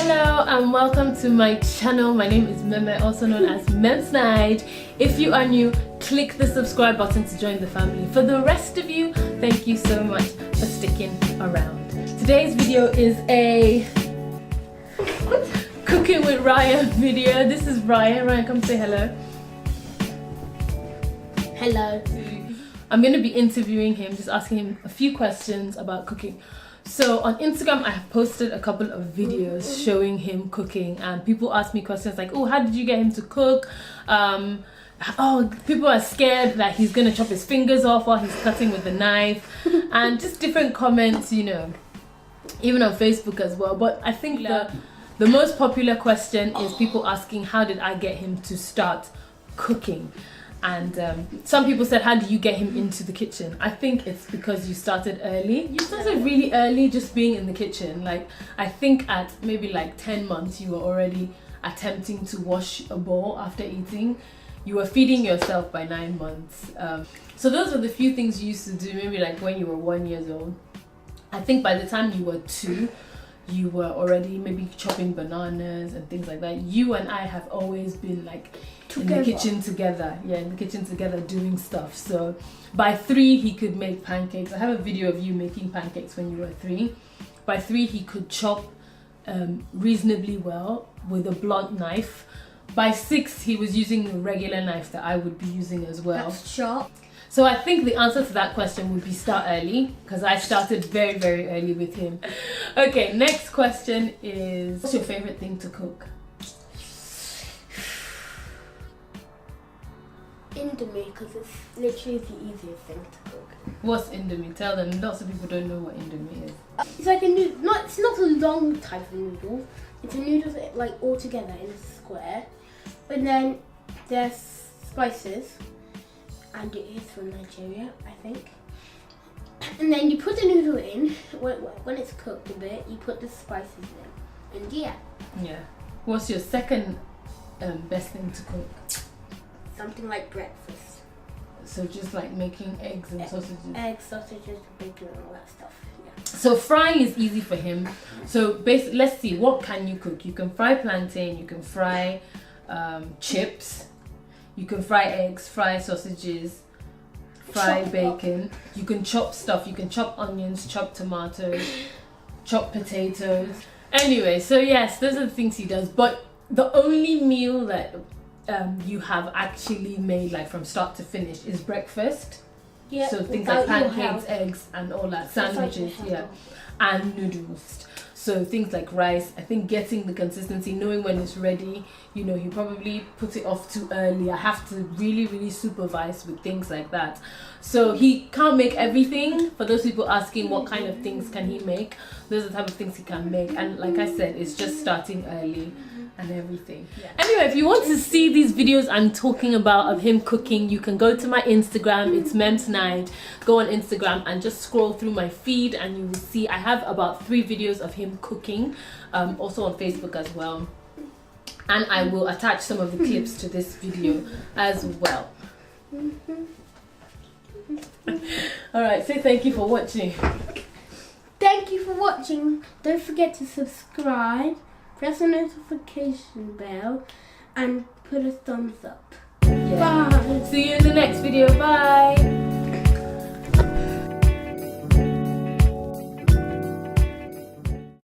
Hello and welcome to my channel. My name is Meme, also known as Memsnaij. If you are new, click the subscribe button to join the family. For the rest of you, thank you so much for sticking around. Today's video is a cooking with Ryan video. This is Ryan. Ryan, come say hello. Hello. I'm going to be interviewing him, just asking him a few questions about cooking. So on Instagram, I have posted a couple of videos showing him cooking, and people ask me questions like, oh, how did you get him to cook? Oh, people are scared that he's going to chop his fingers off while he's cutting with the knife, and just different comments, you know, even on Facebook as well. But I think the most popular question is people asking, how did I get him to start cooking? And some people said, how do you get him into the kitchen? I think it's because you started early. You started really early, just being in the kitchen. Like, I think at maybe like 10 months, you were already attempting to wash a bowl after eating. You were feeding yourself by 9 months. So those were the few things you used to do, maybe like when you were 1 year old. I think by the time you were 2, you were already maybe chopping bananas and things like that. You and I have always been like together. In the kitchen together. Yeah, in the kitchen together doing stuff. So by 3, he could make pancakes. I have a video of you making pancakes when you were 3. By 3, he could chop reasonably well with a blunt knife. By 6, he was using a regular knife that I would be using as well. That's sharp. So I think the answer to that question would be start early, because I started very, very early with him. Okay, next question is, what's your favorite thing to cook? Indomie, because it's literally the easiest thing to cook. What's Indomie? Tell them. Lots of people don't know what Indomie is. It's like a noodle. It's not a long type of noodle. It's a noodle that, like, all together in a square. And then there's spices. And it is from Nigeria, I think. And then you put the noodle in. When it's cooked a bit, you put the spices in. And yeah. Yeah. What's your second best thing to cook? Something like breakfast. So just like making eggs and sausages? Eggs, sausages, bacon, and all that stuff. Yeah. So frying is easy for him. So basically, let's see, what can you cook? You can fry plantain, you can fry chips. You can fry eggs, fry sausages, fry bacon. You can chop stuff. You can chop onions, chop tomatoes, chop potatoes. Anyway, so yes, those are the things he does. But the only meal that you have actually made, like from start to finish, is breakfast. Yeah. So things like pancakes, eggs, and all that, sandwiches, yeah, and noodles. So things like rice, I think getting the consistency, knowing when it's ready, you know, he probably put it off too early. I have to really, really supervise with things like that. So he can't make everything. For those people asking what kind of things can he make, those are the type of things he can make. And like I said, it's just starting early and everything. Yeah. Anyway, if you want to see these videos I'm talking about of him cooking, you can go to my Instagram. It's Memsnaij. Go on Instagram and just scroll through my feed, and you will see I have about 3 videos of him cooking, also on Facebook as well. And I will attach some of the clips to this video as well. Alright, say thank you for watching. Thank you for watching. Don't forget to subscribe, press the notification bell, and put a thumbs up. Yeah. Bye. See you in the next video. Bye.